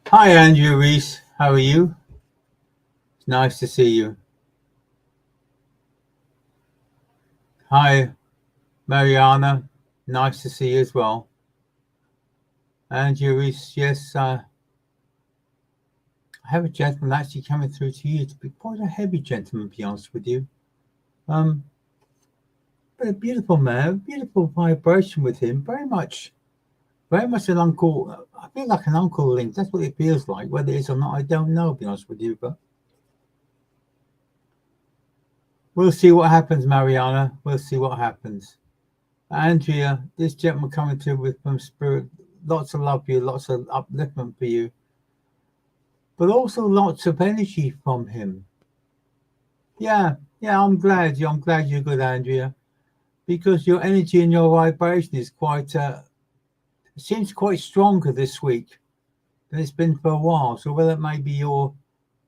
Hi, Andrew Reese. How are you? It's nice to see you. Hi, Mariana. Nice to see you as well. Andrew Reese, yes, I have a gentleman actually coming through to you. To be quite a heavy gentleman, to be honest with you. But a beautiful man, beautiful vibration with him. Very much an uncle. I feel like an uncle link. That's what it feels like. Whether it is or not, I don't know, to be honest with you. But we'll see what happens, Mariana. We'll see what happens. Andrea, this gentleman coming through with from spirit, lots of love for you, lots of upliftment for you, but also lots of energy from him. Yeah, I'm glad you're good, Andrea, because your energy and your vibration is quite seems quite stronger this week than it's been for a while. So whether it may be you're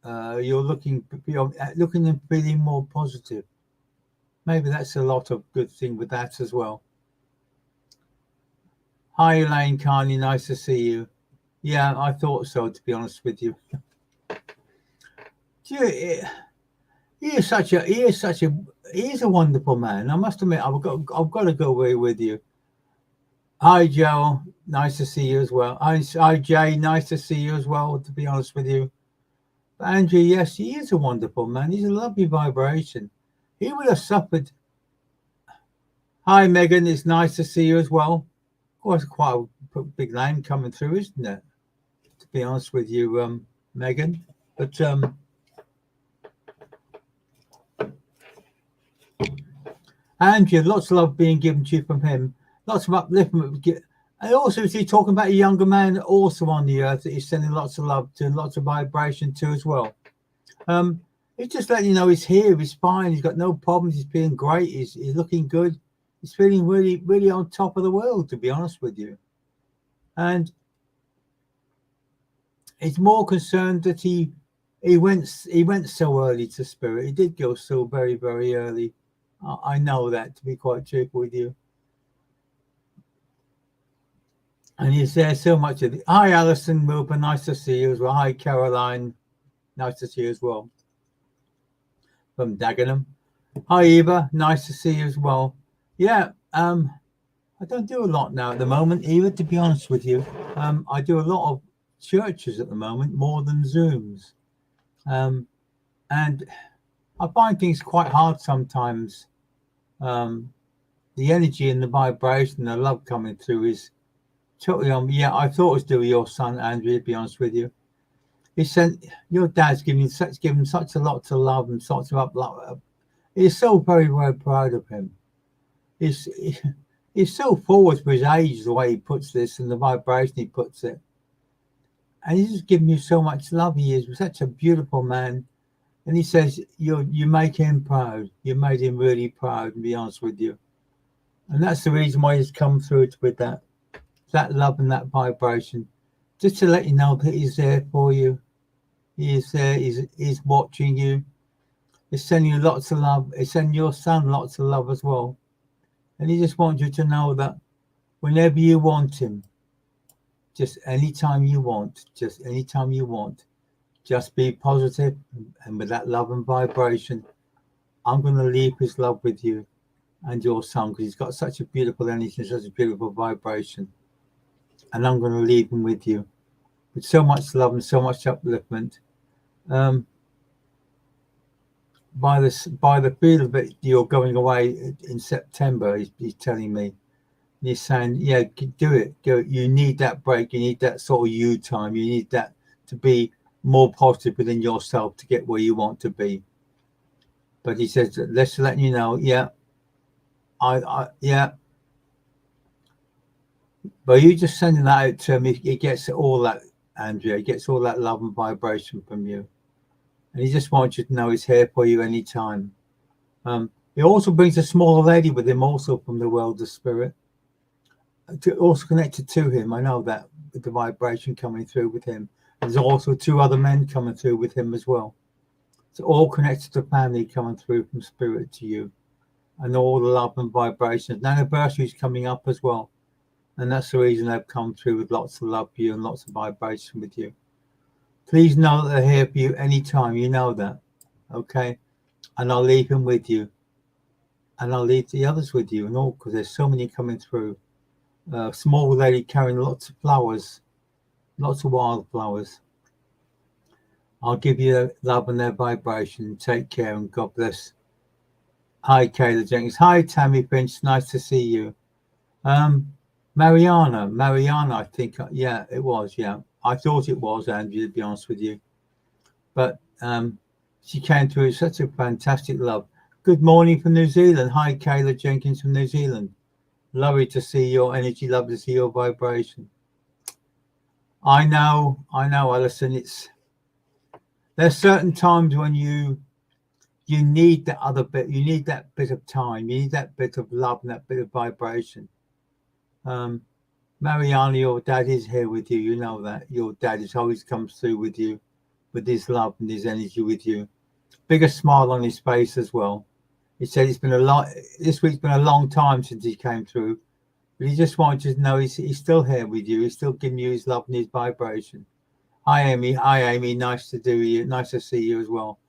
looking and feeling more positive, maybe that's a lot of good thing with that as well. Hi, Elaine Carney, nice to see you. Yeah, I thought so, to be honest with you. He is a wonderful man. I must admit, I've got to go away with you. Hi, Joe. Nice to see you as well. Hi, Jay. Nice to see you as well, to be honest with you. But Andrew, yes, he is a wonderful man. He's a lovely vibration. He would have suffered. Hi, Megan. It's nice to see you as well. Of course, quite a big name coming through, isn't it? To be honest with you, Megan. But Andrew, lots of love being given to you from him. Lots of upliftment. And also, is he talking about a younger man also on the earth that he's sending lots of love to and lots of vibration to as well? He's just letting you know he's here, he's fine, he's got no problems, he's feeling great, he's looking good, he's feeling really, really on top of the world, to be honest with you. And he's more concerned that he went so early to spirit. He did go so very, very early. I know that, to be quite truthful with you. And he's there so much of it. Hi, Alison Wilbur, nice to see you as well. Hi, Caroline, nice to see you as well. From Dagenham. Hi, Eva, nice to see you as well. Yeah, I don't do a lot now at the moment, Eva, to be honest with you. I do a lot of churches at the moment, more than Zooms. And I find things quite hard sometimes. The energy and the vibration, the love coming through is totally on. Yeah, I thought it was due to your son, Andrew, to be honest with you. He said your dad's given such a lot to love and such of love. He's so very, very proud of him. He's so forward for his age, the way he puts this and the vibration he puts it. And he's just giving you so much love. He is such a beautiful man. And he says you make him proud. You made him really proud, to be honest with you. And that's the reason why he's come through with that love and that vibration. Just to let you know that he's there for you. He is there. He's watching you. He's sending you lots of love. He's sending your son lots of love as well. And he just wants you to know that whenever you want him, just anytime you want, just be positive. And with that love and vibration, I'm going to leave his love with you and your son, because he's got such a beautiful energy, such a beautiful vibration. And I'm going to leave him with you with so much love and so much upliftment. By the feel of it, you're going away in September. He's telling me. He's saying, yeah, do it. Go. You need that break. You need that sort of you time. You need that to be more positive within yourself to get where you want to be. But he says, let's let you know. Yeah, yeah. But you just sending that out to him. He gets all that, Andrea. He gets all that love and vibration from you. And he just wants you to know he's here for you anytime. He also brings a smaller lady with him, also from the world of spirit, also connected to him. I know that, with the vibration coming through with him. There's also 2 other men coming through with him as well. It's all connected to family coming through from spirit to you, and all the love and vibrations. The anniversary is coming up as well, and that's the reason they've come through with lots of love for you and lots of vibration with you. Please know that they're here for you anytime. You know that, okay? And I'll leave him with you, and I'll leave the others with you, and all, because there's so many coming through. Small lady carrying lots of flowers, lots of wildflowers. I'll give you their love and their vibration. Take care and God bless. Hi, Kayla Jenkins. Hi, Tammy Finch. Nice to see you. Mariana, I think. Yeah, it was. Yeah, I thought it was, Andrew, to be honest with you. But she came through such a fantastic love. Good morning from New Zealand. Hi, Kayla Jenkins from New Zealand. Lovely to see your energy. Love to see your vibration. I know, Alison. There's certain times when you need that other bit. You need that bit of time. You need that bit of love and that bit of vibration. Mariana, your dad is here with you. You know that. Your dad is always comes through with you, with his love and his energy with you. Bigger smile on his face as well. He said it's been this week's been a long time since he came through. But he just wants you to know he's still here with you. He's still giving you his love and his vibration. Hi, Amy. Nice to see you as well.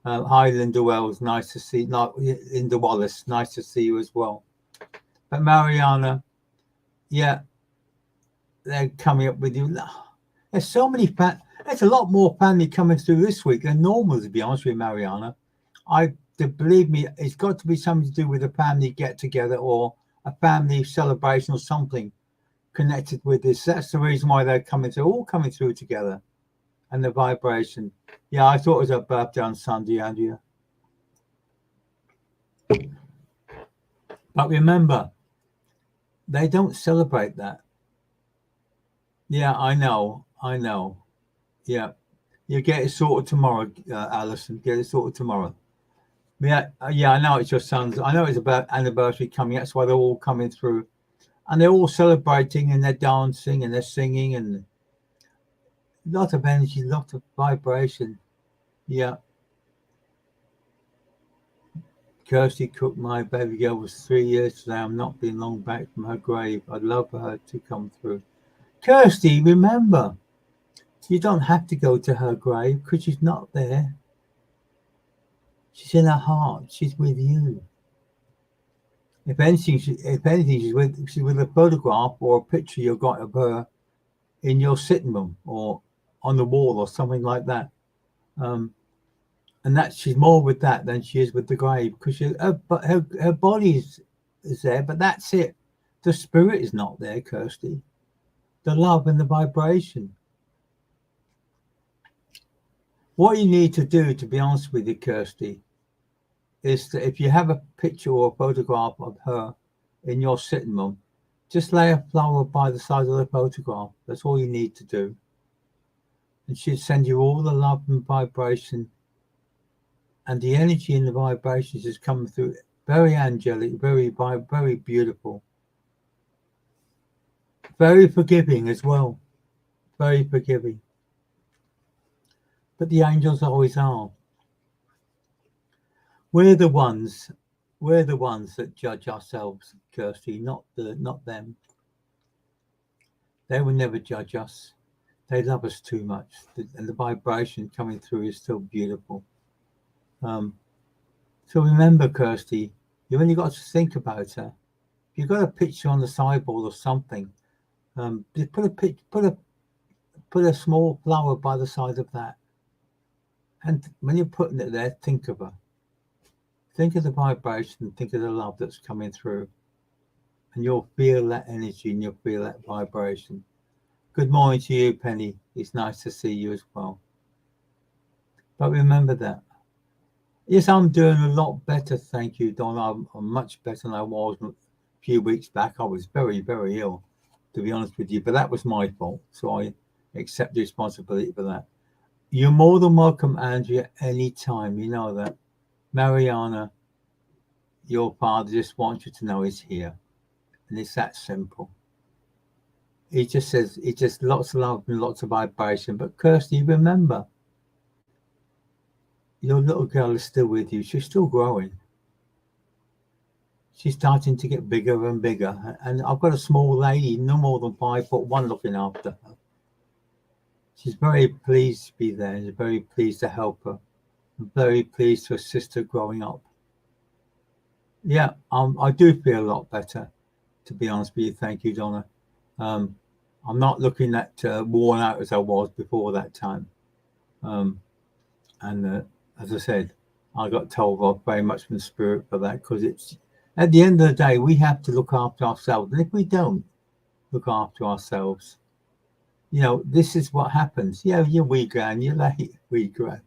Hi, Linda Wells. Nice to see. Linda Wallace. Nice to see you as well. But Mariana, yeah, they're coming up with you. There's so many. There's a lot more family coming through this week than normal, to be honest with you, Mariana. Believe me, it's got to be something to do with a family get together or a family celebration or something connected with this. That's the reason why they're all coming through together, and the vibration. Yeah, I thought it was her birthday on Sunday, Andrea. But remember, they don't celebrate that. Yeah, I know. Yeah, you get it sorted tomorrow, Alison. Get it sorted tomorrow. Yeah, I know it's your son's. I know it's about anniversary coming. That's why they're all coming through. And they're all celebrating and they're dancing and they're singing and a lot of energy, a lot of vibration. Yeah. Kirsty Cook, my baby girl, was 3 years today. I'm not being long back from her grave. I'd love for her to come through. Kirsty, remember, you don't have to go to her grave because she's not there. She's in her heart. She's with you. If anything, she's with a photograph or a picture you got of her in your sitting room or on the wall or something like that. And that she's more with that than she is with the grave because her body is there, but that's it. The spirit is not there, Kirsty. The love and the vibration. What you need to do, to be honest with you, Kirsty, is that if you have a picture or a photograph of her in your sitting room, just lay a flower by the side of the photograph. That's all you need to do. And she'll send you all the love and vibration. And the energy and the vibrations is coming through. Very angelic, very beautiful. Very forgiving as well. Very forgiving. But the angels always are. We're the ones that judge ourselves, Kirsty, not them. They will never judge us. They love us too much. And the vibration coming through is still beautiful. So remember, Kirsty, you only got to think about her. If you've got a picture on the sideboard or something, just put a small flower by the side of that. And when you're putting it there, think of her. Think of the vibration, think of the love that's coming through. And you'll feel that energy and you'll feel that vibration. Good morning to you, Penny. It's nice to see you as well. But remember that. Yes, I'm doing a lot better, thank you, Don. I'm much better than I was a few weeks back. I was very, very ill, to be honest with you. But that was my fault, so I accept the responsibility for that. You're more than welcome, Andrea, anytime. You know that. Mariana, your father just wants you to know he's here. And it's that simple. He just says, it's just lots of love and lots of vibration. But Kirsty, remember, your little girl is still with you. She's still growing. She's starting to get bigger and bigger. And I've got a small lady, no more than 5'1", looking after her. She's very pleased to be there. She's very pleased to help her. I'm very pleased to assist her growing up. Yeah, I do feel a lot better, to be honest with you. Thank you, Donna. I'm not looking that worn out as I was before that time. And as I said, I got told off very much from Spirit for that, because it's, at the end of the day, we have to look after ourselves. And if we don't look after ourselves, you know, this is what happens. Yeah, you're wee gran, you're late, wee gran.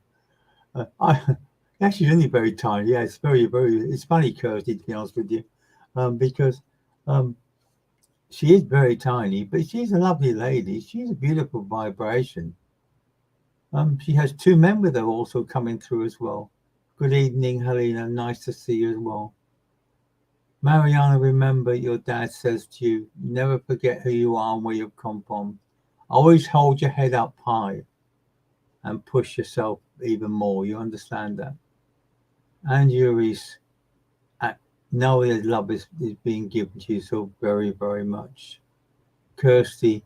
Actually, only very tiny. Yeah, it's very, it's funny, Kirsty, to be honest with you, because she is very tiny, but she's a lovely lady. She's a beautiful vibration. She has 2 men with her also coming through as well. Good evening, Helena. Nice to see you as well. Mariana, remember your dad says to you, never forget who you are and where you've come from. Always hold your head up high and push yourself even more. You understand that? And Yuri's, know that love is being given to you so very, very much. Kirsty,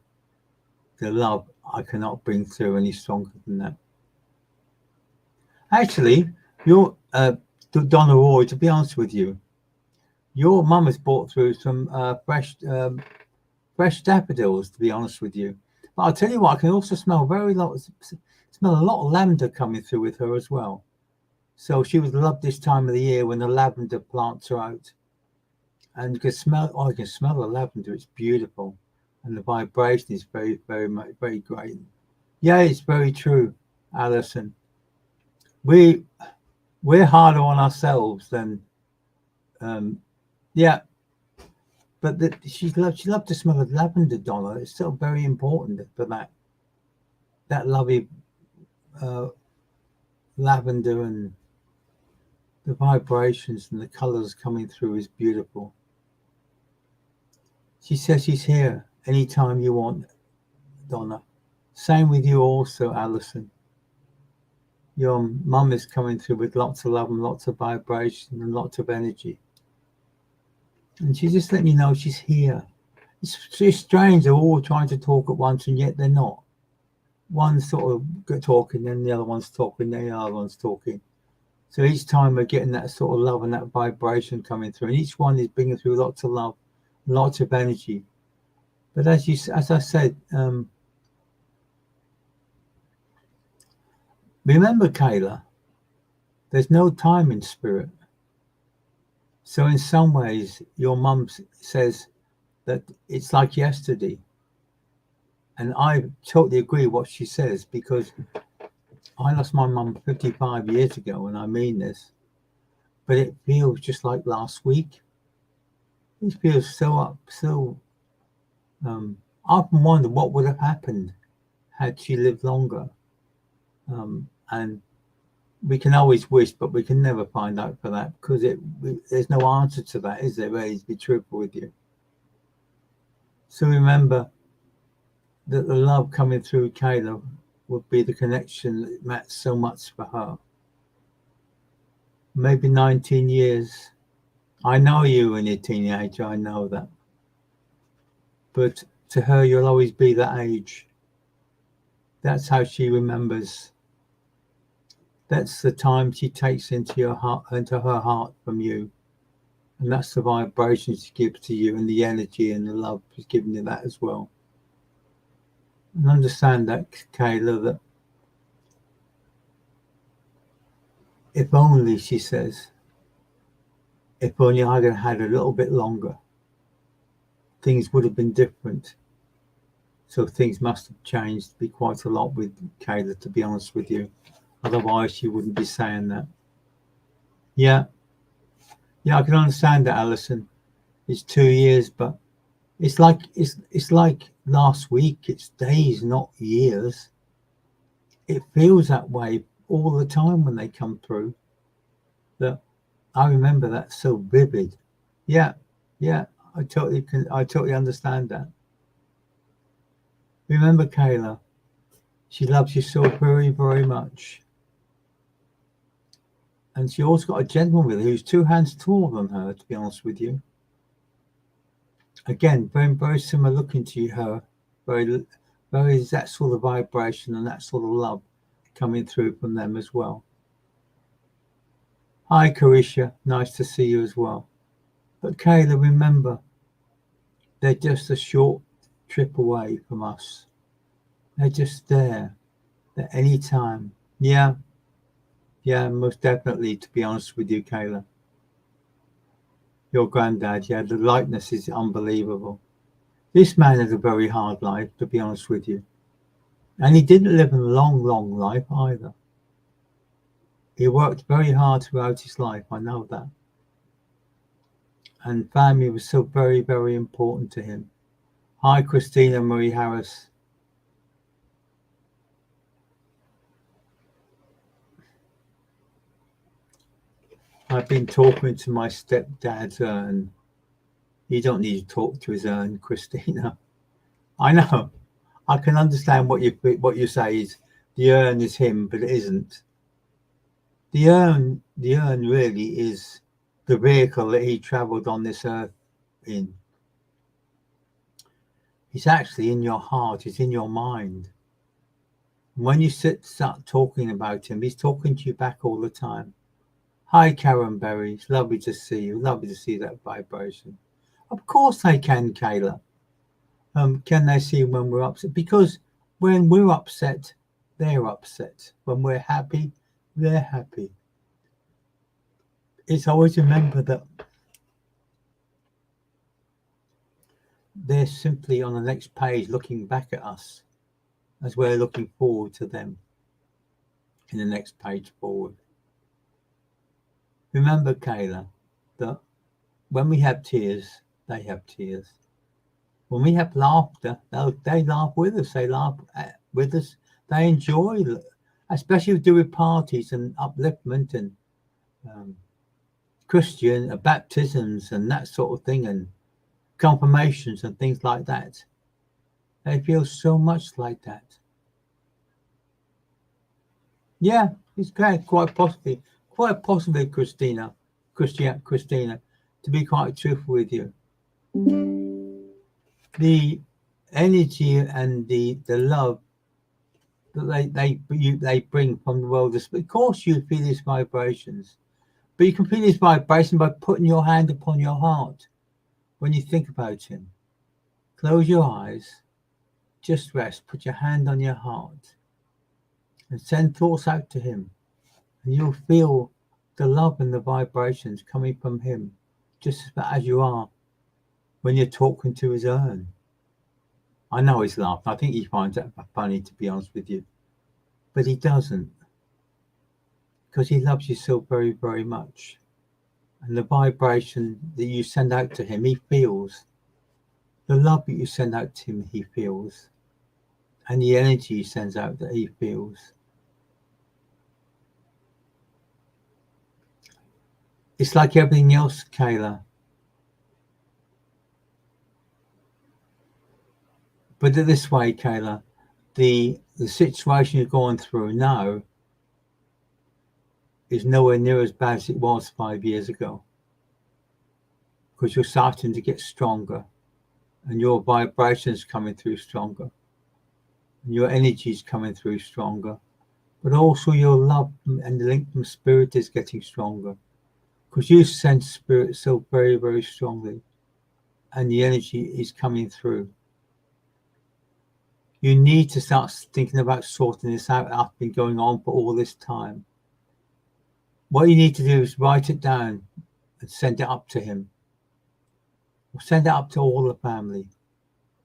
the love I cannot bring through any stronger than that. Actually, your Donna Roy, to be honest with you, your mum has brought through some fresh daffodils, to be honest with you. But I'll tell you what, I can also smell a lot of lavender coming through with her as well. So she would love this time of the year when the lavender plants are out. And you can smell, I can smell the lavender. It's beautiful. And the vibration is very, very, very great. Yeah, it's very true, Alison. We're harder on ourselves than, yeah. But she loved to smell of lavender, Donna. It's still very important for that lovely lavender, and the vibrations and the colors coming through is beautiful. She says she's here anytime you want, Donna. Same with you also, Alison. Your mum is coming through with lots of love and lots of vibration and lots of energy. And she just let me know she's here. It's strange, they're all trying to talk at once and yet they're not. One's sort of talking, then the other one's talking, then the other one's talking. So each time we're getting that sort of love and that vibration coming through, and each one is bringing through lots of love, lots of energy. But as I said, remember, Kayla, there's no time in spirit. So in some ways, your mum says that it's like yesterday. And I totally agree what she says, because I lost my mum 55 years ago, and I mean this. But it feels just like last week. It feels so I often wonder what would have happened had she lived longer. And we can always wish, but we can never find out for that, because there's no answer to that, is there, really, to be truthful with you? So remember that the love coming through Kayla would be the connection that matters so much for her. Maybe 19 years. I know you when you're a teenager, I know that. But to her, you'll always be that age. That's how she remembers. That's the time she takes into her heart from you. And that's the vibration she gives to you, and the energy and the love she's giving you that as well. And understand that, Kayla, that if only, she says, if only I had had a little bit longer, things would have been different. So things must have changed be quite a lot with Kayla, to be honest with you. Otherwise, she wouldn't be saying that. Yeah, I can understand that, Alison. It's 2 years, but it's like last week. It's days, not years. It feels that way all the time when they come through. That I remember that so vivid. Yeah, I totally understand that. Remember, Kayla, she loves you so very, very much. And she also got a gentleman with her who's 2 hands taller than her, to be honest with you. Again, very, very similar looking to her. Very, very that sort of vibration and that sort of love coming through from them as well. Hi, Carisha. Nice to see you as well. But Kayla, remember, they're just a short trip away from us. They're just there at any time. Yeah, most definitely, to be honest with you, Kayla. Your granddad, yeah, the likeness is unbelievable. This man had a very hard life, to be honest with you. And he didn't live a long, long life either. He worked very hard throughout his life, I know that. And family was so very, very important to him. Hi, Christina Marie Harris. I've been talking to my stepdad's urn. You don't need to talk to his urn, Christina. I know. I can understand what you say is the urn is him, but it isn't. The urn really is the vehicle that he travelled on this earth in. He's actually in your heart. He's in your mind. When you start talking about him, he's talking to you back all the time. Hi, Karen Berry. It's lovely to see you. Lovely to see that vibration. Of course they can, Kayla. Can they see when we're upset? Because when we're upset, they're upset. When we're happy, they're happy. It's always remember that they're simply on the next page looking back at us as we're looking forward to them in the next page forward. Remember, Kayla, that when we have tears, they have tears. When we have laughter, they laugh with us. They laugh with us. They enjoy, especially doing parties and upliftment and Christian baptisms and that sort of thing, and confirmations and things like that. They feel so much like that. Yeah, it's quite possibly, Christina, to be quite truthful with you. The energy and the love that they bring from the world. Of course, you feel these vibrations, but you can feel this vibration by putting your hand upon your heart when you think about him. Close your eyes, just rest, put your hand on your heart, and send thoughts out to him, and you'll feel the love and the vibrations coming from him, just as you are when you're talking to his urn. I know he's laughing. I think he finds that funny, to be honest with you. But he doesn't. Because he loves you so very, very much. And the vibration that you send out to him, he feels. The love that you send out to him, he feels. And the energy he sends out that he feels. It's like everything else, Kayla. But this way, Kayla, the situation you're going through now is nowhere near as bad as it was 5 years ago. Because you're starting to get stronger and your vibrations coming through stronger and your energy is coming through stronger, but also your love and the link from spirit is getting stronger because you sense spirit so very, very strongly and the energy is coming through. You need to start thinking about sorting this out after been going on for all this time. What you need to do is write it down and send it up to him. Or send it up to all the family.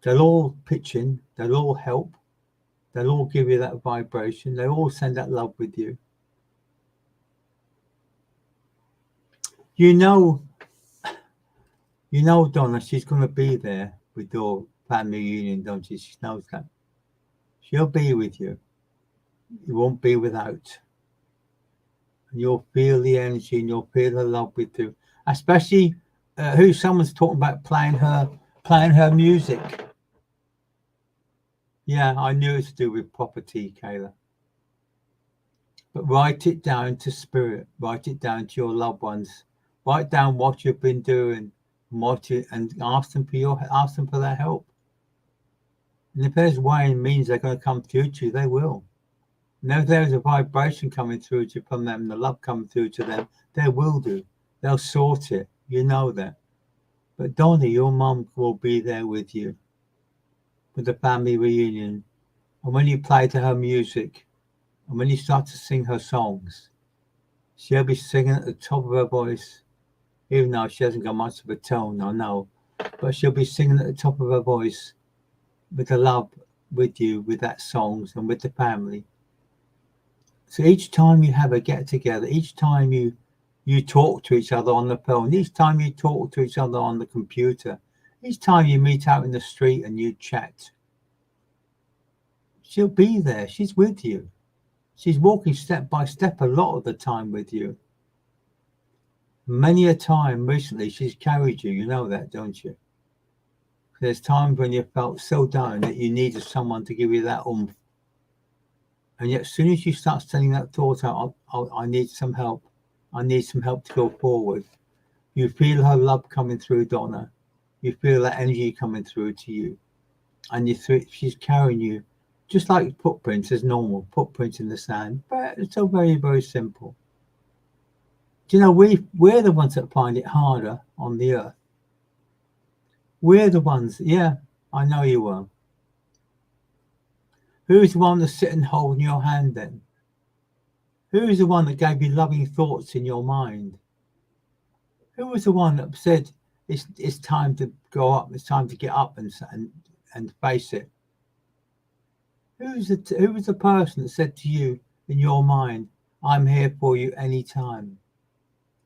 They'll all pitch in. They'll all help. They'll all give you that vibration. They'll all send that love with you. You know, Donna, she's going to be there with your family reunion, don't you? She knows that. She'll be with you. You won't be without. And you'll feel the energy and you'll feel the love with you. Especially someone's talking about playing her music. Yeah, I knew it's to do with property, Kayla. But write it down to spirit. Write it down to your loved ones. Write down what you've been doing, and ask them for their help. And if there's way and means they're going to come through to you, they will. And if there's a vibration coming through to you from them, the love coming through to them, they will do. They'll sort it. You know that. But Donna, your mum will be there with you for the family reunion. And when you play to her music, and when you start to sing her songs, she'll be singing at the top of her voice, even though she hasn't got much of a tone, I know. But she'll be singing at the top of her voice with the love with you, with that songs and with the family. So each time you have a get-together, each time you talk to each other on the phone, each time you talk to each other on the computer, each time you meet out in the street and you chat, she'll be there. She's with you. She's walking step by step a lot of the time with you. Many a time recently she's carried you. You know that, don't you? There's times when you felt so down that you needed someone to give you that oomph. And yet as soon as you start sending that thought out, I need some help. I need some help to go forward. You feel her love coming through, Donna. You feel that energy coming through to you. And she's carrying you just like footprints as normal, footprints in the sand. But it's so very, very simple. Do you know, we're the ones that find it harder on the earth. We're the ones, yeah, I know you will. Who's the one that's sitting holding your hand then? Who's the one that gave you loving thoughts in your mind? Who was the one that said it's time to go up, it's time to get up and face it? Who was the person that said to you in your mind, I'm here for you anytime,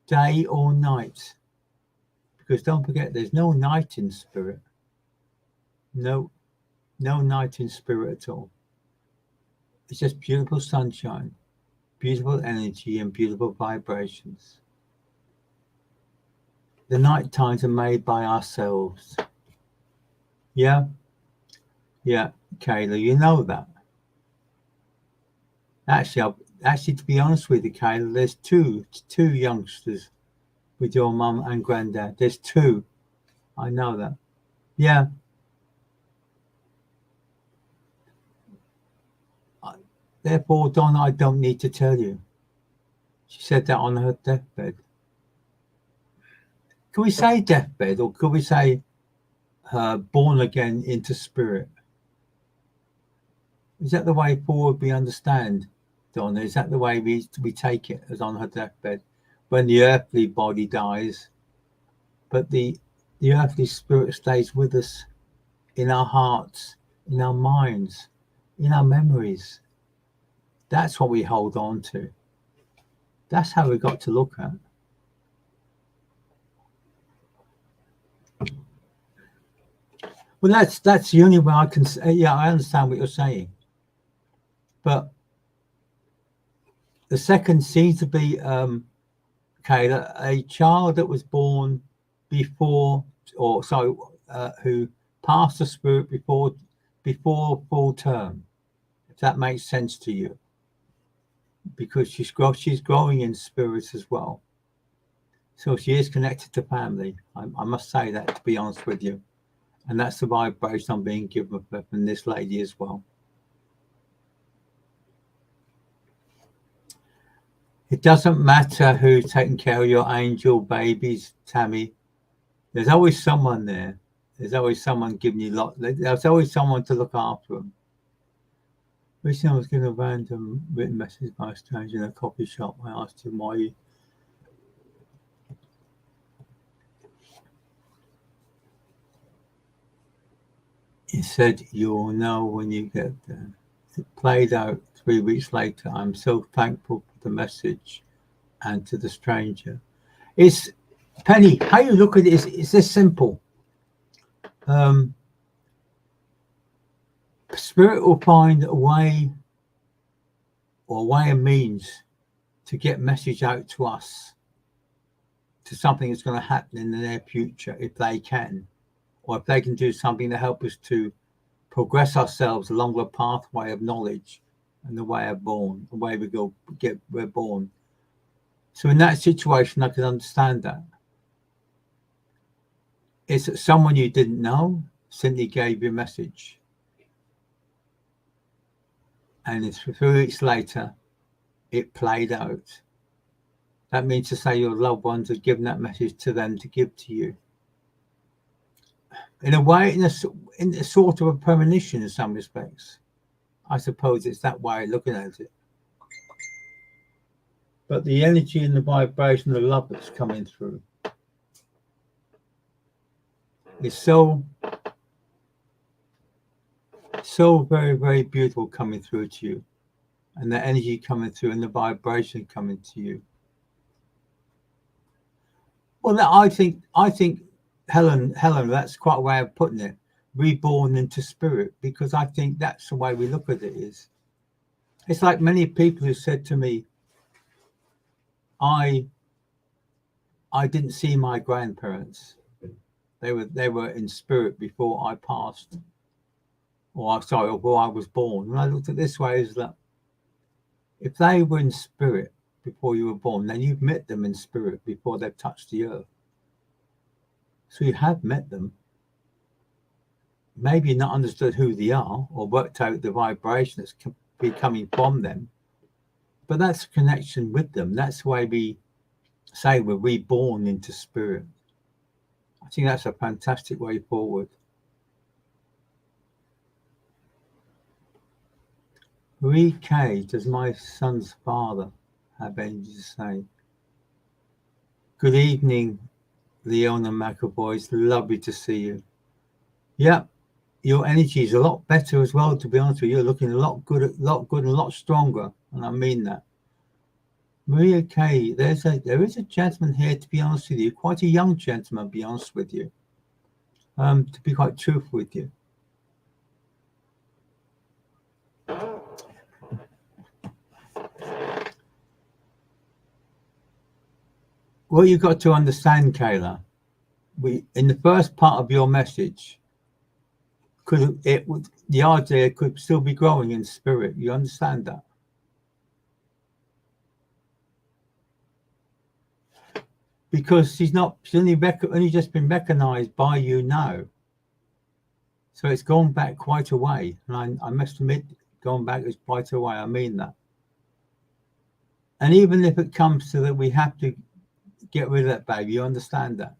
day or night? Because don't forget, there's no night in spirit. No night in spirit at all. It's just beautiful sunshine, beautiful energy, and beautiful vibrations. The night times are made by ourselves. Yeah, Kayla, you know that. Actually, to be honest with you, Kayla, there's two youngsters with your mum and granddad. There's two. I know that. Yeah. Therefore, Donna, I don't need to tell you. She said that on her deathbed. Can we say deathbed, or could we say born again into spirit? Is that the way forward we understand, Donna? Is that the way we take it, as on her deathbed? When the earthly body dies, but the earthly spirit stays with us in our hearts, in our minds, in our memories. That's what we hold on to. That's how we got to look at. Well, that's the only way I can say. Yeah, I understand what you're saying, but the second seems to be Kayla, a child that was born before, who passed the spirit before full term. If that makes sense to you, because she's growing in spirits as well. So she is connected to family. I must say that, to be honest with you. And that's the vibration I'm being given from this lady as well. It doesn't matter who's taking care of your angel babies, Tammy. There's always someone there. There's always someone giving you there's always someone to look after them. Recently, I was given a random written message by a stranger in a coffee shop. I asked him why he said, you'll know when you get there. It played out 3 weeks later. I'm so thankful for the message and to the stranger. It's Penny, how you look at it is this simple. Spirit will find a way and means to get message out to us, to something that's going to happen in the near future, if they can, or if they can do something to help us to progress ourselves along the pathway of knowledge. and the way the way we're born. So in that situation, I can understand that. It's that someone you didn't know simply gave you a message. And it's 3 weeks later, it played out. That means to say your loved ones have given that message to them to give to you. In a way, in a sort of a premonition in some respects. I suppose it's that way of looking at it. But the energy and the vibration of love that's coming through is so very, very beautiful coming through to you. And the energy coming through and the vibration coming to you. Well, I think Helen, that's quite a way of putting it. Reborn into spirit, because I think that's the way we look at it. It's like many people who said to me, I didn't see my grandparents. They were in spirit before I passed, or before I was born. And I looked at it this way: is that if they were in spirit before you were born, then you've met them in spirit before they've touched the earth. So you have met them. Maybe not understood who they are or worked out the vibration that's coming from them, but that's a connection with them. That's why we say we're reborn into spirit. I think that's a fantastic way forward. Marie K, does my son's father have anything to say? Good evening, Leona McAvoy. It's lovely to see you. Yep, your energy is a lot better as well, to be honest with you. You're looking a lot good and a lot stronger, and I mean that. Maria K, there is a gentleman here, to be honest with you, quite a young gentleman, to be honest with you, to be quite truthful with you. What you've got to understand, Kayla, in the first part of your message, the idea could still be growing in spirit. You understand that? Because she's only just been recognized by you now. So it's gone back quite a way. And I must admit, going back is quite a way. I mean that. And even if it comes to that, we have to get rid of that baby. You understand that?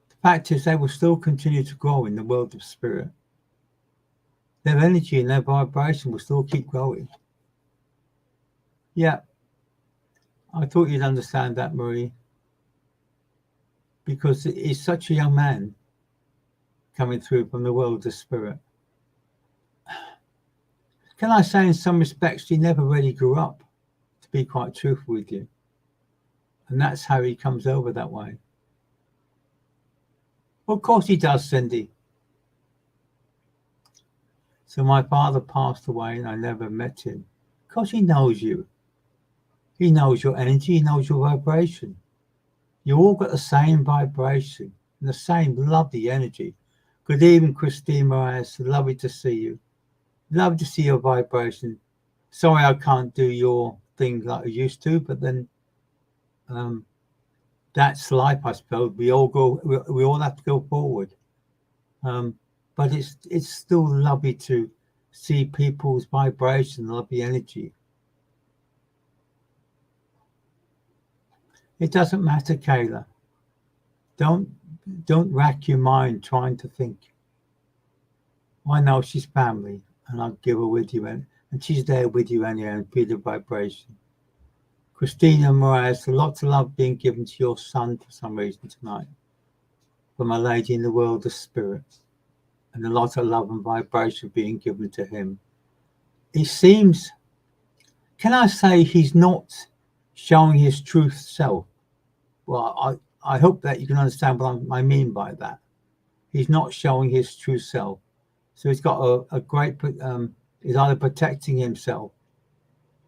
The fact is, they will still continue to grow in the world of spirit. Their energy and their vibration will still keep growing. Yeah. I thought you'd understand that, Marie, because he's such a young man coming through from the world of spirit. Can I say, in some respects, he never really grew up, to be quite truthful with you. And that's how he comes over that way. Well, of course he does, Cindy. So my father passed away and I never met him. Because he knows you. He knows your energy, he knows your vibration. You all got the same vibration and the same lovely energy. Good evening, Christine Moraes. Lovely to see you. Love to see your vibration. Sorry I can't do your thing like I used to, but then that's life, I suppose. We all have to go forward. But it's still lovely to see people's vibration, lovely energy. It doesn't matter, Kayla. Don't rack your mind trying to think. I know she's family, and I'll give her with you, and she's there with you anyway, and feel the vibration. Christina Moraes, lots of love being given to your son for some reason tonight, from a lady in the world of spirit, and a lot of love and vibration being given to him. It seems, can I say, he's not showing his truth self. Well, I hope that you can understand what I mean by that. He's not showing his true self. So he's got a great, he's either protecting himself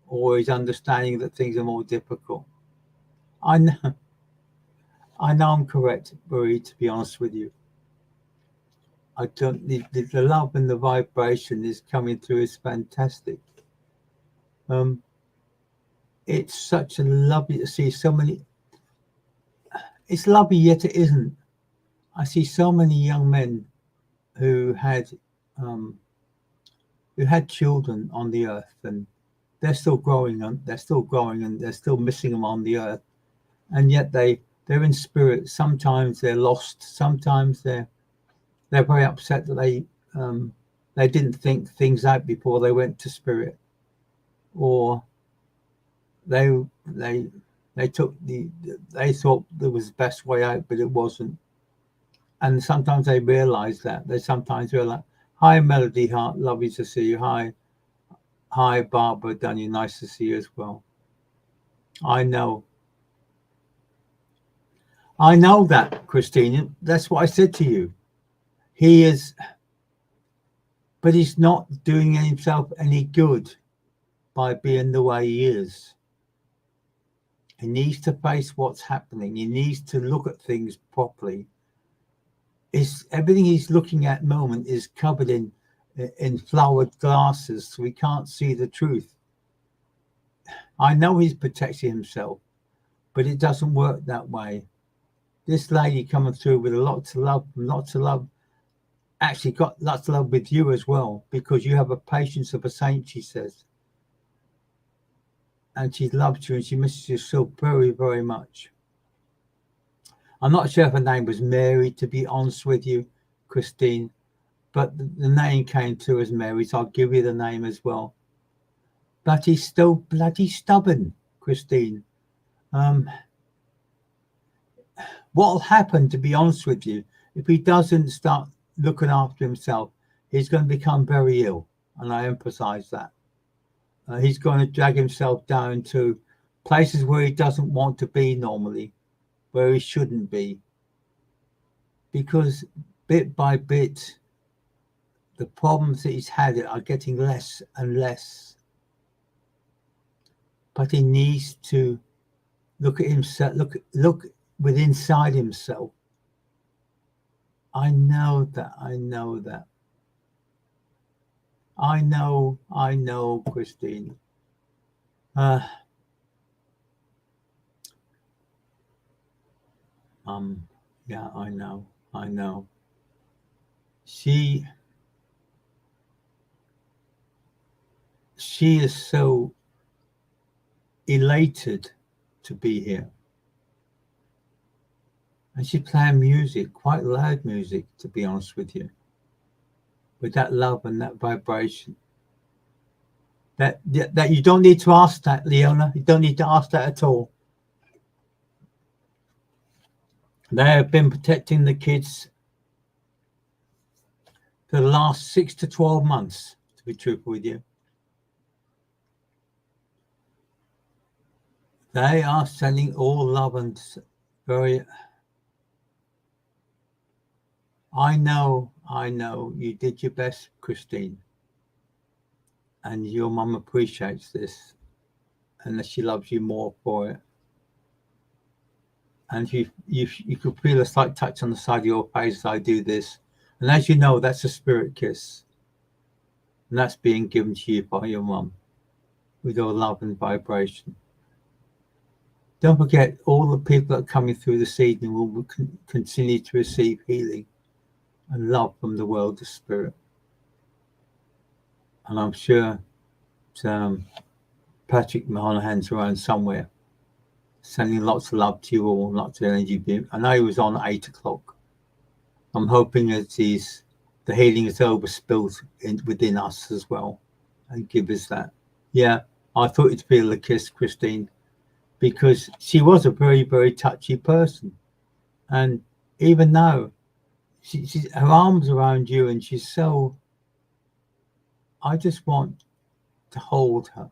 or he's understanding that things are more difficult. I know I'm correct, Marie, to be honest with you. I don't. The love and the vibration is coming through is fantastic. It's such a lovely to see so many. It's lovely, yet it isn't. I see so many young men who had children on the earth, and they're still growing, and they're still missing them on the earth, and yet they're in spirit. Sometimes they're lost. Sometimes they're very upset that they didn't think things out before they went to spirit, or they thought there was the best way out, but it wasn't. And sometimes they realize that. They sometimes realize, hi, Melody Heart, lovely to see you. Hi, Barbara Dunny, nice to see you as well. I know that, Christina. That's what I said to you. He is, but he's not doing himself any good by being the way he is. He needs to face what's happening. He needs to look at things properly. Everything he's looking at moment is covered in flowered glasses, so we can't see the truth. I know he's protecting himself, but it doesn't work that way. This lady coming through with lots of love, actually got lots of love with you as well, because you have a patience of a saint, she says. And she loves you and she misses you so very, very much. I'm not sure if her name was Mary, to be honest with you, Christine, but the name came through as Mary, so I'll give you the name as well. But he's still bloody stubborn, Christine. What'll happen, to be honest with you, if he doesn't start looking after himself, he's going to become very ill, and I emphasize that. He's going to drag himself down to places where he doesn't want to be normally, where he shouldn't be, because bit by bit the problems that he's had are getting less and less. But he needs to look at himself, look within inside himself. I know that. I know, Christine. Yeah, I know. She is so elated to be here. And she's playing music, quite loud music, to be honest with you, with that love and that vibration. That you don't need to ask that, Leona. You don't need to ask that at all. They have been protecting the kids for the last 6 to 12 months, to be truthful with you. They are sending all love and very... I know you did your best, Christine. And your mum appreciates this, and she loves you more for it. And you could feel a slight touch on the side of your face as I do this. And as you know, that's a spirit kiss. And that's being given to you by your mum with your love and vibration. Don't forget, all the people that are coming through this evening will continue to receive healing and love from the world of spirit. And I'm sure Patrick Mahanahan's around somewhere, sending lots of love to you all, lots of energy. I know he was on at 8 o'clock. I'm hoping that the healing is overspilled within us as well, and give us that. Yeah, I thought you'd feel the kiss, Christine, because she was a very, very touchy person. And even now, her arms around you, and she's so... I just want to hold her.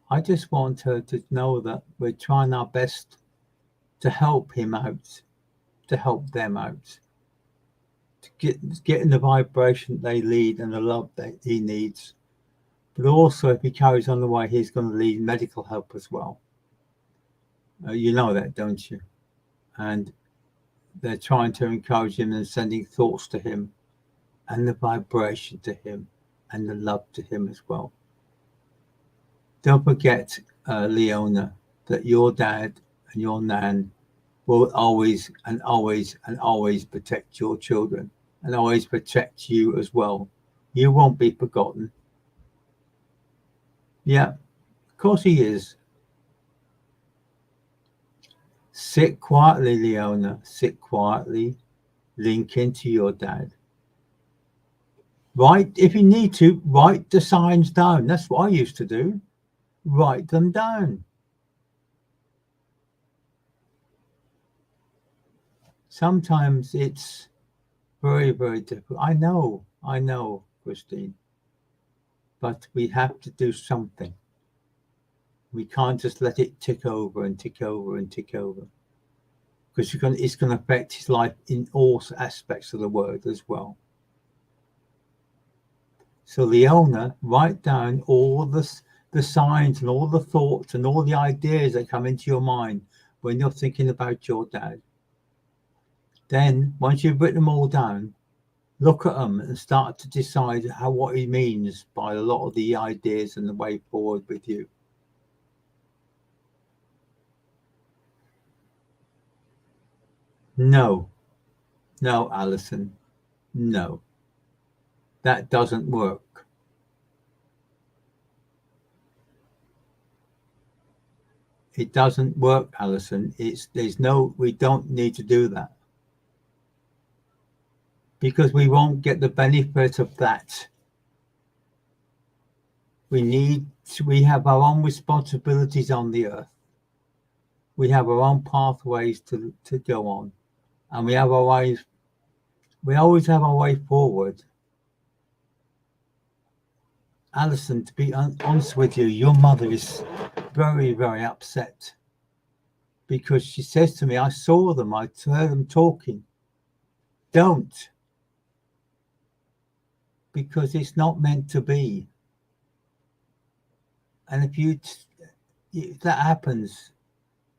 I just want her to know that we're trying our best to help him out, to help them out, to get in the vibration they need and the love that he needs. But also, if he carries on the way, he's going to need medical help as well. You know that, don't you? And they're trying to encourage him and sending thoughts to him and the vibration to him and the love to him as well. Don't forget, Leona, that your dad and your nan will always and always and always protect your children and always protect you as well. You won't be forgotten. Yeah, of course he is. Sit quietly, Leona. Sit quietly. Link into your dad. Write, if you need to, write the signs down. That's what I used to do. Write them down. Sometimes it's very, very difficult. I know, Christine. But we have to do something. We can't just let it tick over and tick over and tick over. Because it's going to affect his life in all aspects of the word as well. So Leona, write down all the signs and all the thoughts and all the ideas that come into your mind when you're thinking about your dad. Then, once you've written them all down, look at them and start to decide what he means by a lot of the ideas and the way forward with you. No, Alison, no, that doesn't work. It doesn't work, Alison. We don't need to do that. Because we won't get the benefit of that. We have our own responsibilities on the earth. We have our own pathways to go on. And we always have our way forward. Alison, to be honest with you, your mother is very, very upset. Because she says to me, I saw them, I heard them talking. Don't. Because it's not meant to be. And if that happens,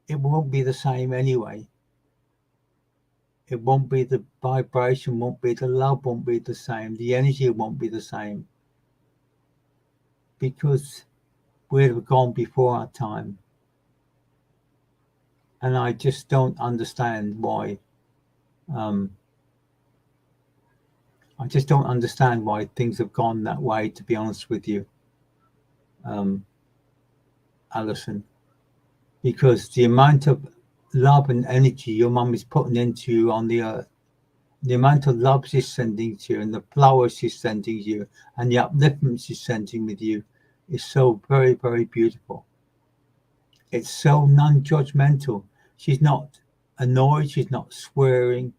it won't be the same anyway. It won't be, the vibration won't be, the love won't be the same, the energy won't be the same. Because we've gone before our time. And I just don't understand why. I just don't understand why things have gone that way, to be honest with you, Alison. Because the amount of love and energy your mum is putting into you on the earth, the amount of love she's sending to you and the flowers she's sending you and the upliftment she's sending with you is so very, very beautiful. It's so non-judgmental. She's not annoyed. She's not swearing.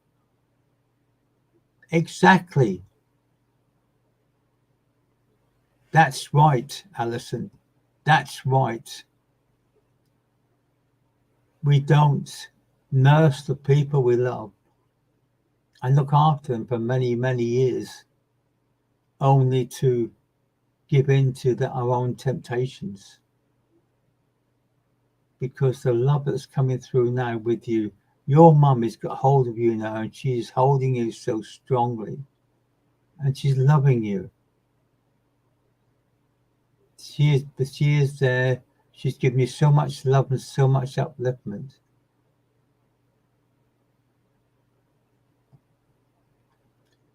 Exactly. That's right, Alison. That's right. We don't nurse the people we love and look after them for many, many years, only to give in to our own temptations. Because the love that's coming through now with you, your mum has got hold of you now and she's holding you so strongly and she's loving you. She is there. She's given you so much love and so much upliftment.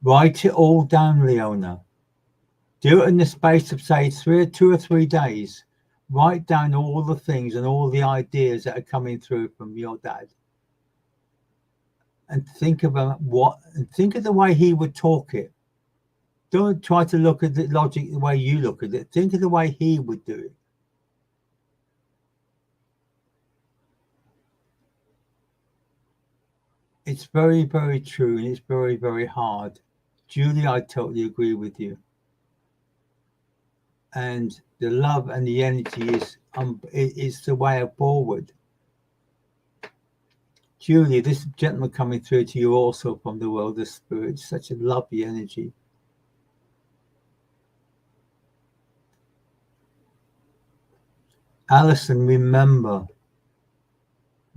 Write it all down, Leona. Do it in the space of, say, 2 or 3 days. Write down all the things and all the ideas that are coming through from your dad. And think about think of the way he would talk it. Don't try to look at the logic the way you look at it. Think of the way he would do it. It's very, very true, and it's very, very hard. Julie, I totally agree with you. And the love and the energy is the way forward. Julie, this gentleman coming through to you also from the world of spirit, such a lovely energy. Alison, remember,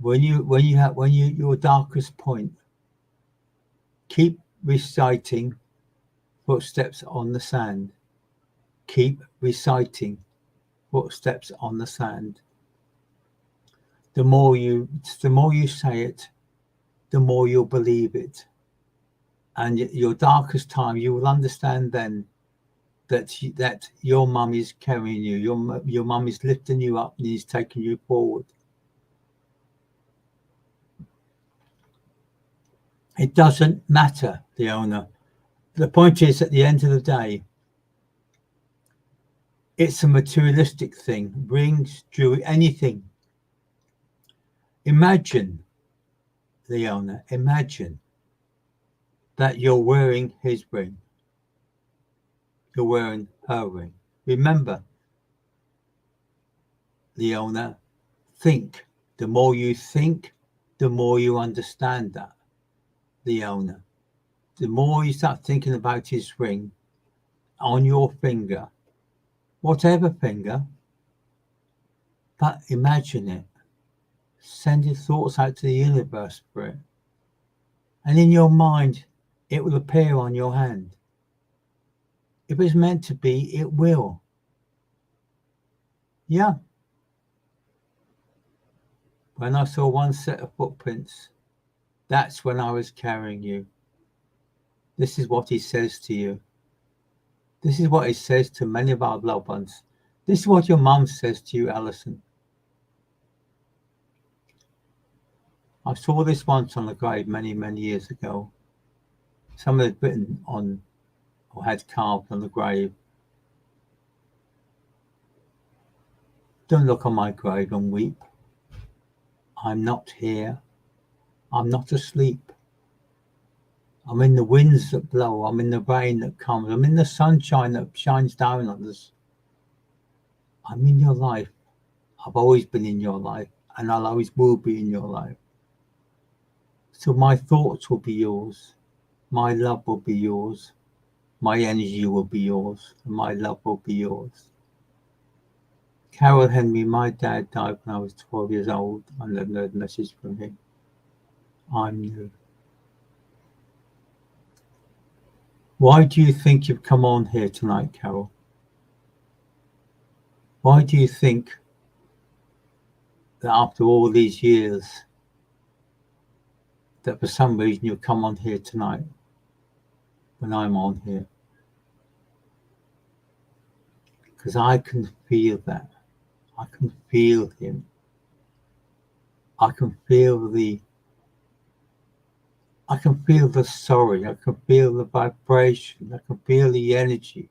when your darkest point, Keep reciting footsteps on the sand. Keep reciting footsteps on the sand. The more you say it, the more you'll believe it. And your darkest time, you will understand then that your mum is carrying you. Your mum is lifting you up and is taking you forward. It doesn't matter, Leona. The point is, at the end of the day, it's a materialistic thing. Rings, jewelry, anything. Imagine, Leona, imagine that you're wearing his ring. You're wearing her ring. Remember, Leona, think. The more you think, the more you understand that, Leona. The more you start thinking about his ring on your finger, whatever finger, but imagine it. Send your thoughts out to the universe for it. And in your mind, it will appear on your hand. If it's meant to be, it will. Yeah. When I saw one set of footprints, that's when I was carrying you. This is what he says to you. This is what he says to many of our loved ones. This is what your mum says to you, Alison. I saw this once on the grave many, many years ago. Someone had written on, or had carved on the grave, "Don't look on my grave and weep. I'm not here. I'm not asleep. I'm in the winds that blow. I'm in the rain that comes. I'm in the sunshine that shines down on us. I'm in your life. I've always been in your life, and I'll always will be in your life. So my thoughts will be yours. My love will be yours. My energy will be yours. And my love will be yours." Carol Henry, my dad died when I was 12 years old. I never heard a message from him. I'm new. Why do you think you've come on here tonight, Carol? Why do you think that after all these years, that for some reason you've come on here tonight when I'm on here? Because I can feel that. I can feel him. I can feel the sorry. I can feel the vibration. I can feel the energy.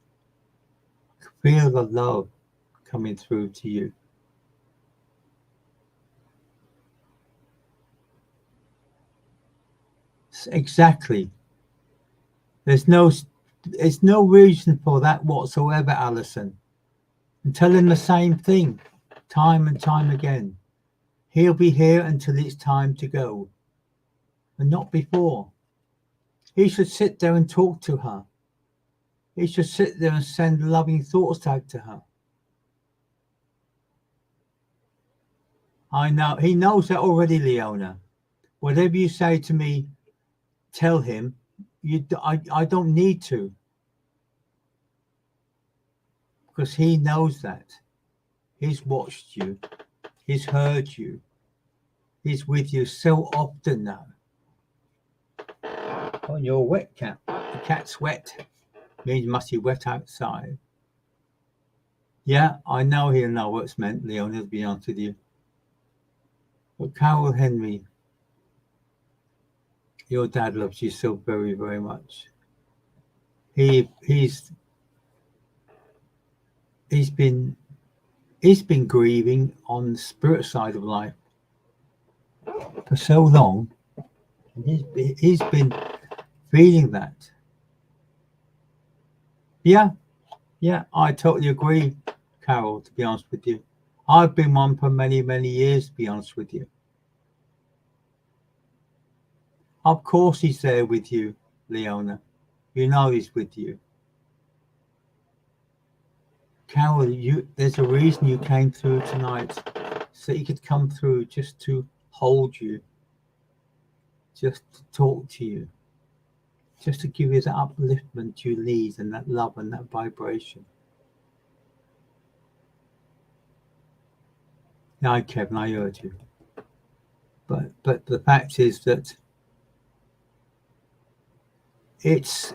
I can feel the love coming through to you. Exactly. There's no reason for that whatsoever, Alison. And tell him the same thing, time and time again. He'll be here until it's time to go, and not before. He should sit there and talk to her. He should sit there and send loving thoughts out to her. I know. He knows that already, Leona. Whatever you say to me, tell him. I don't need to. Because he knows that. He's watched you. He's heard you. He's with you so often now. Oh, you're a wet cat. The cat's wet. Means you must be wet outside. Yeah, I know he'll know what's meant, Leona, to be honest with you. But Carol Henry, your dad loves you so very, very much. He's been grieving on the spirit side of life for so long. And he's been feeling that. Yeah, I totally agree, Carol, to be honest with you. I've been one for many, many years, to be honest with you. Of course he's there with you, Leona. You know he's with you. Carol, there's a reason you came through tonight, so he could come through just to hold you, just to talk to you. just to give you that upliftment you need and that love and that vibration. Yeah, Kevin, I heard you. But the fact is that it's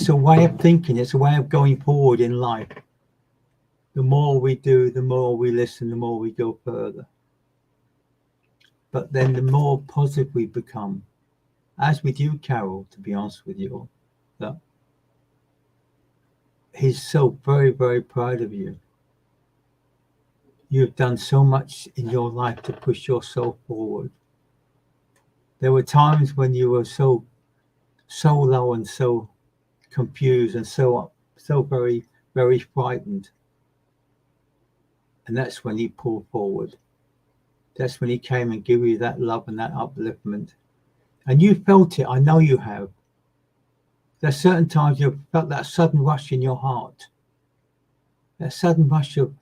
a way of thinking, it's a way of going forward in life. The more we do, the more we listen, the more we go further. But then the more positive we become, as with you, Carol, to be honest with you, that he's so very, very proud of you. You've done so much in your life to push yourself forward. There were times when you were so low and so confused and so very, very frightened. And that's when he pulled forward. That's when he came and gave you that love and that upliftment. And you felt it. I know you have. There's certain times you've felt that sudden rush in your heart. That sudden rush of,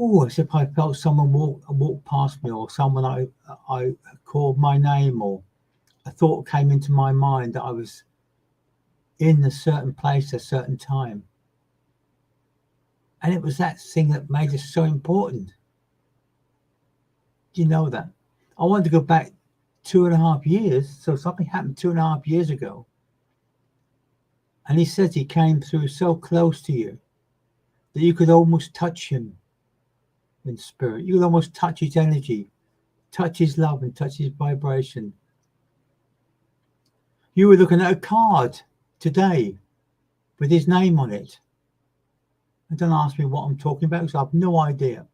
oh, as if I felt someone walk past me, or someone I called my name, or a thought came into my mind that I was in a certain place at a certain time. And it was that thing that made it so important. Do you know that? I wanted to go back 2.5 years. So something happened 2.5 years ago. And he says he came through so close to you that you could almost touch him in spirit. You could almost touch his energy, touch his love and touch his vibration. You were looking at a card today with his name on it. And don't ask me what I'm talking about because I have no idea.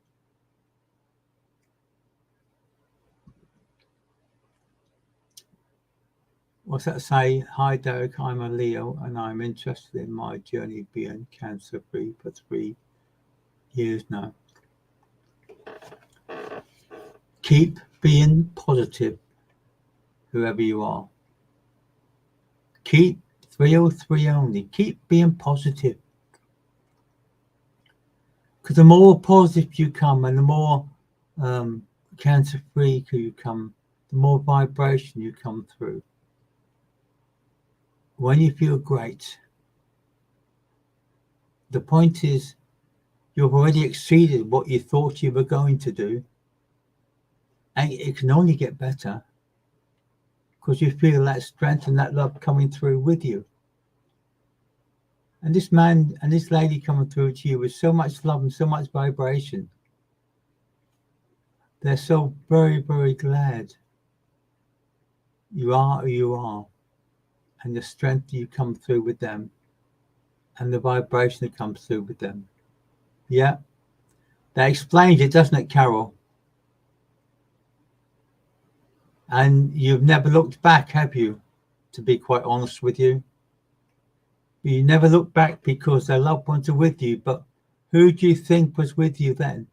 What's that say? Hi Derek, I'm a Leo and I'm interested in my journey being cancer free for 3 years now. Keep being positive, whoever you are. Keep 303 only. Keep being positive. Because the more positive you come and the more cancer free you come, the more vibration you come through. When you feel great, the point is you've already exceeded what you thought you were going to do, and it can only get better because you feel that strength and that love coming through with you. And this man and this lady coming through to you with so much love and so much vibration, they're so very, very glad you are who you are, and the strength you come through with them and the vibration that comes through with them. Yeah, that explains it, doesn't it, Carol? And you've never looked back, have you? To be quite honest with you, you never look back because their loved ones are with you. But who do you think was with you then?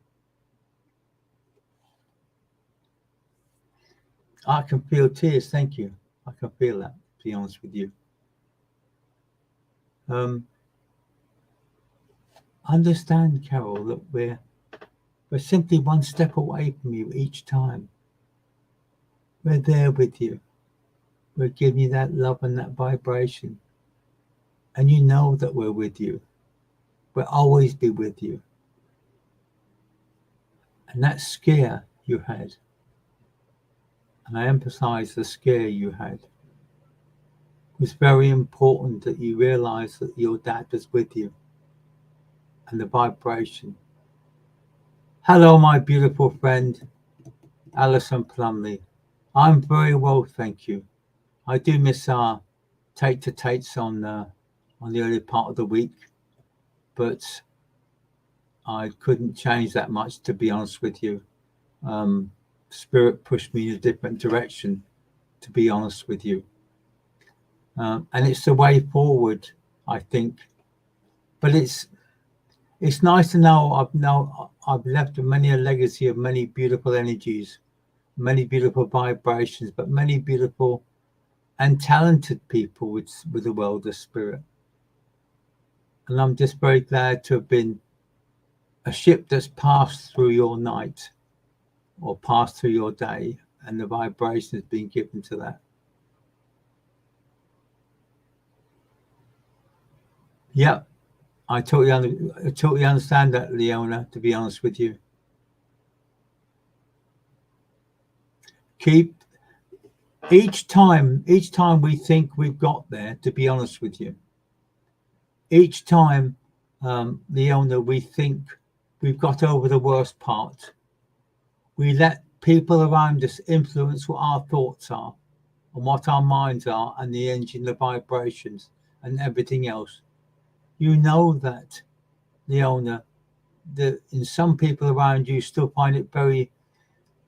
I can feel tears. Thank you. I can feel that. To be honest with you, understand, Carol, that we're simply one step away from you each time. We're there with you. We're giving you that love and that vibration. And you know that we're with you. We'll always be with you. And that scare you had, and I emphasize the scare you had, was very important that you realize that your dad was with you and the vibration. Hello, my beautiful friend, Alison Plumley. I'm very well, thank you. I do miss our take-to-takes on the early part of the week, but I couldn't change that much, to be honest with you. Spirit pushed me in a different direction, to be honest with you. And it's the way forward, I think. But it's nice to know I've left many a legacy of many beautiful energies, many beautiful vibrations, but many beautiful and talented people with the world of spirit. And I'm just very glad to have been a ship that's passed through your night or passed through your day, and the vibration has been given to that. Yeah, I totally understand that, Leona, to be honest with you. Keep each time we think we've got there, to be honest with you, each time, Leona, we think we've got over the worst part, we let people around us influence what our thoughts are and what our minds are and the engine, the vibrations and everything else. You know that, Leona, that in some people around you still find it very,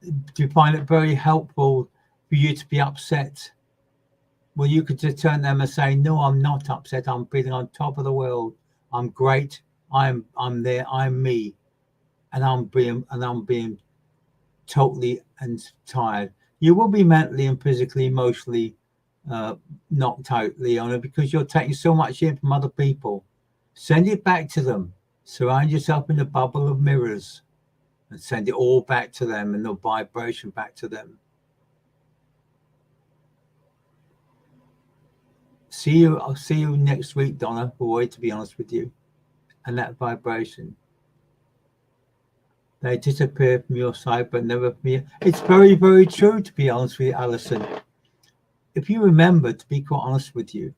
do you find it very helpful for you to be upset? Well, you could just turn to them and say, "No, I'm not upset. I'm feeling on top of the world. I'm great. I'm there. I'm me, and I'm being totally and tired." You will be mentally and physically, emotionally knocked out, Leona, because you're taking so much in from other people. Send it back to them. Surround yourself in a bubble of mirrors and send it all back to them and the vibration back to them. I'll see you next week, Donna, boy, to be honest with you. And that vibration. They disappear from your side, but never from you. It's very, very true, to be honest with you, Alison. If you remember, to be quite honest with you,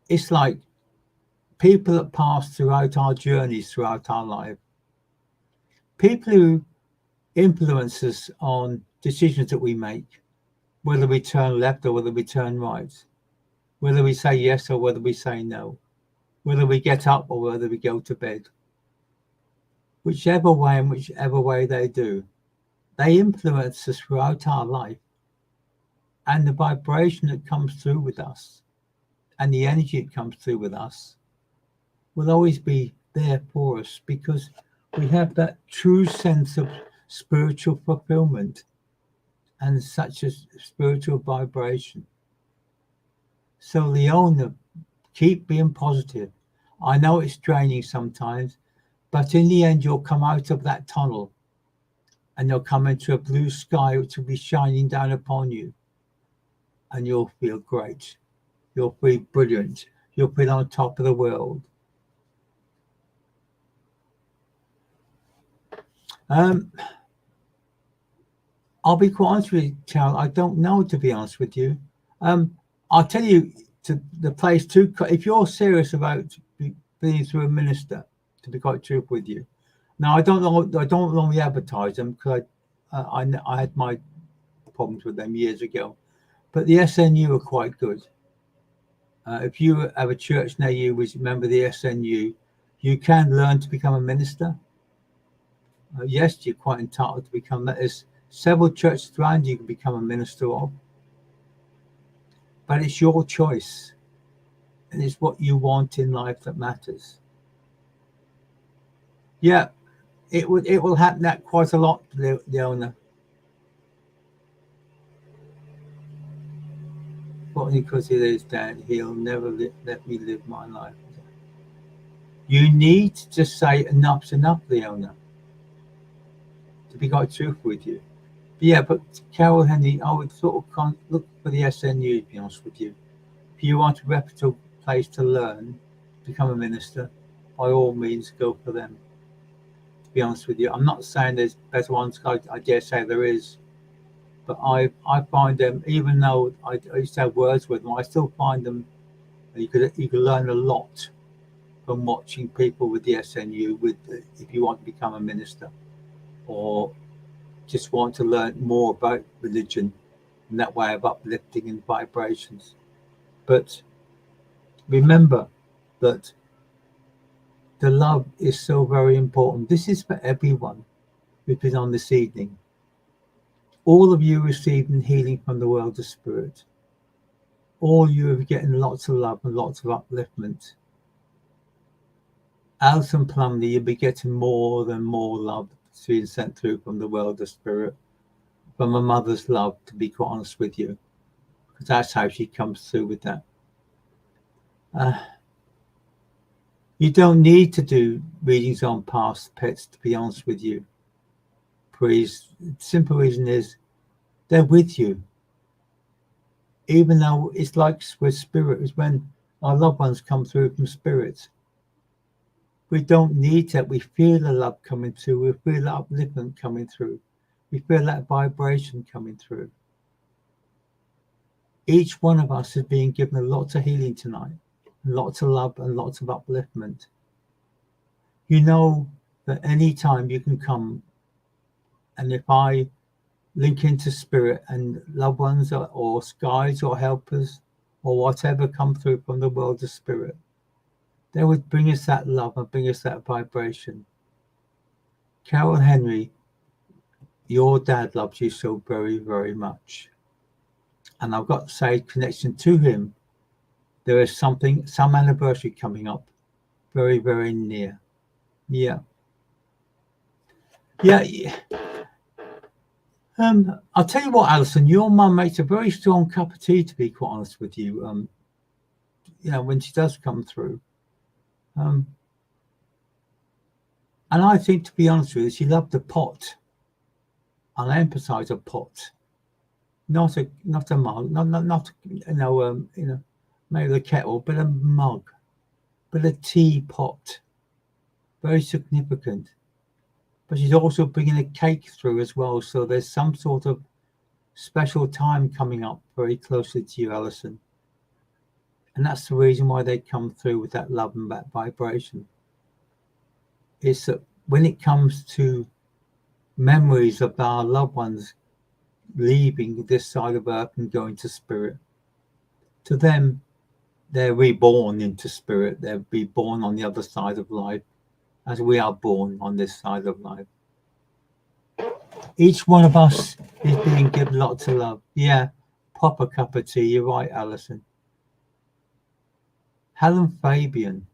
it's like people that pass throughout our journeys, throughout our life, people who influence us on decisions that we make, whether we turn left or whether we turn right, whether we say yes or whether we say no, whether we get up or whether we go to bed. Whichever way and whichever way they do, they influence us throughout our life. And the vibration that comes through with us and the energy that comes through with us will always be there for us because we have that true sense of spiritual fulfillment and such a spiritual vibration. So, Leona, keep being positive. I know it's draining sometimes, but in the end, you'll come out of that tunnel and you'll come into a blue sky which will be shining down upon you. And you'll feel great. You'll feel brilliant. You'll feel on top of the world. I'll be quite honest with you, Carol. I don't know, to be honest with you. I'll tell you the place to, if you're serious about being through a minister, to be quite truthful with you. Now, I don't normally advertise them because I had my problems with them years ago, but the SNU are quite good. If you have a church near you which member the SNU, you can learn to become a minister. Yes, you're quite entitled to become that. There's several churches around you can become a minister of, but it's your choice, and it's what you want in life that matters. Yeah, it will happen that quite a lot, Leona. But because he lays down, he'll never let me live my life. You need to just say enough's enough, Leona, to be quite truthful with you. Yeah, but Carol Henry, I would sort of look for the SNU, to be honest with you. If you want a reputable place to learn, become a minister, by all means, go for them. To be honest with you, I'm not saying there's better ones. I dare say there is, but I find them, even though I used to have words with them, I still find them. You could learn a lot from watching people with the SNU. If you want to become a minister, or just want to learn more about religion and that way of uplifting and vibrations. But remember that the love is so very important. This is for everyone who's been on this evening. All of you receiving healing from the world of spirit. All you are getting lots of love and lots of upliftment. Alison Plumley, you'll be getting more and more love being sent through from the world of spirit, from a mother's love, to be quite honest with you, because that's how she comes through with that. You don't need to do readings on past pets, to be honest with you. Please, the simple reason is they're with you. Even though it's like with spirit, is when Our loved ones come through from spirit. We don't need that. We feel the love coming through. We feel the upliftment coming through. We feel that vibration coming through. Each one of us is being given a lot of healing tonight, lots of love and lots of upliftment. You know that any time you can come, and if I link into spirit and loved ones or guides or helpers or whatever come through from the world of spirit, they would bring us that love and bring us that vibration. Carol Henry, your dad loves you so very, very much. And I've got to say, connection to him, there is some anniversary coming up very, very near. Yeah. I'll tell you what, Alison, your mum makes a very strong cup of tea, to be quite honest with you. When she does come through. And I think, to be honest with you, she loved the pot. And I emphasize a pot, not a mug, not maybe the kettle, but a mug, but a teapot. Very significant. But she's also bringing a cake through as well. So there's some sort of special time coming up very closely to you, Alison. And that's the reason why they come through with that love and that vibration. It's that when it comes to memories of our loved ones leaving this side of earth and going to spirit, to them, they're reborn into spirit. They're reborn on the other side of life, as we are born on this side of life. Each one of us is being given lots of love. Yeah, proper cup of tea. You're right, Alison. Helen Fabian.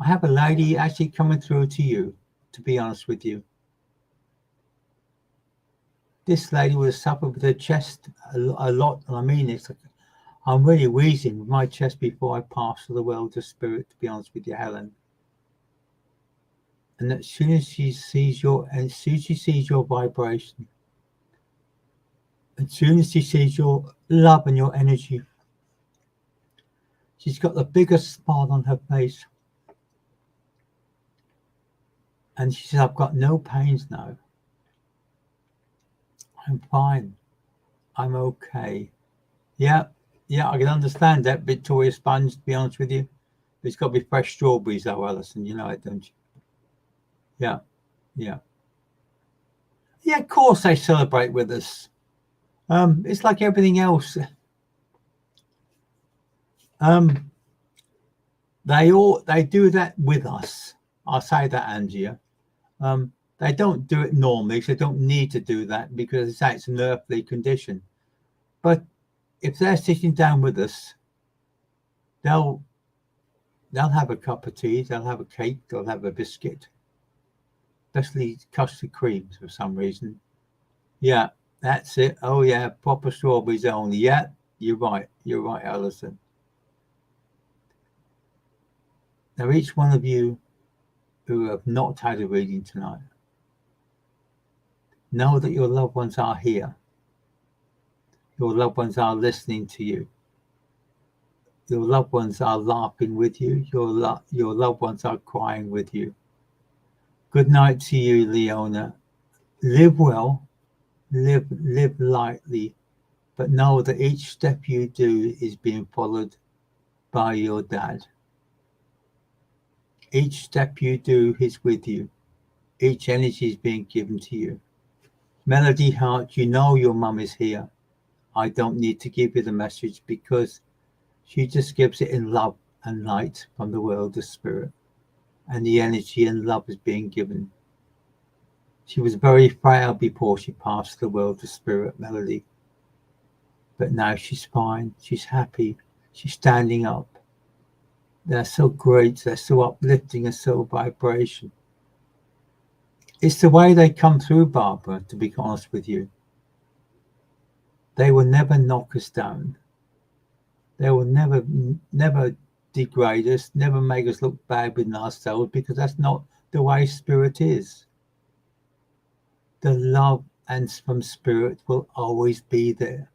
I have a lady actually coming through to you, to be honest with you. This lady would have suffered with her chest a lot, and I mean it's like I'm really wheezing with my chest before I pass to the world of spirit, to be honest with you, Helen. And as soon as she sees your vibration, as soon as she sees your love and your energy, she's got the biggest smile on her face. And she says, I've got no pains now. I'm fine. I'm okay. Yeah, I can understand that, Victoria Sponge, to be honest with you. It's got to be fresh strawberries though, Alison. You know it, don't you? Yeah. Yeah, of course they celebrate with us. It's like everything else. They do that with us. I'll say that, Angia. They don't do it normally, because they don't need to do that, because it's an earthly condition. But if they're sitting down with us, they'll have a cup of tea, they'll have a cake, they'll have a biscuit, especially custard creams for some reason. Yeah, that's it. Oh yeah, proper strawberries only. Yeah, you're right, Alison. Now, each one of you who have not had a reading tonight, know that your loved ones are here. Your loved ones are listening to you. Your loved ones are laughing with you. Your loved ones are crying with you. Good night to you, Leona. Live well, live lightly, but know that each step you do is being followed by your dad. Each step you do is with you. Each energy is being given to you. Melody Heart, you know your mum is here. I don't need to give you the message, because she just gives it in love and light from the world of spirit. And the energy and love is being given. She was very frail before she passed the world of spirit, Melody. But now she's fine. She's happy. She's standing up. They're so great. They're so uplifting and so vibration. It's the way they come through, Barbara, to be honest with you. They will never knock us down. They will never degrade us, never make us look bad within ourselves, because that's not the way spirit is. The love and from spirit will always be there.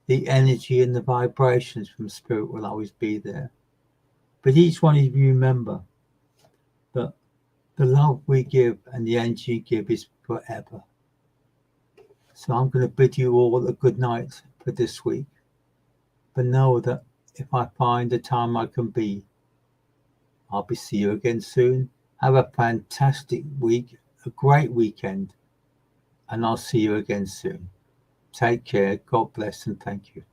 the energy and the vibrations from spirit will always be there. But each one of you remember that the love we give and the energy you give is forever. So I'm going to bid you all a good night for this week. But know that if I find the time I can be, I'll be see you again soon. Have a fantastic week, a great weekend, and I'll see you again soon. Take care. God bless and thank you.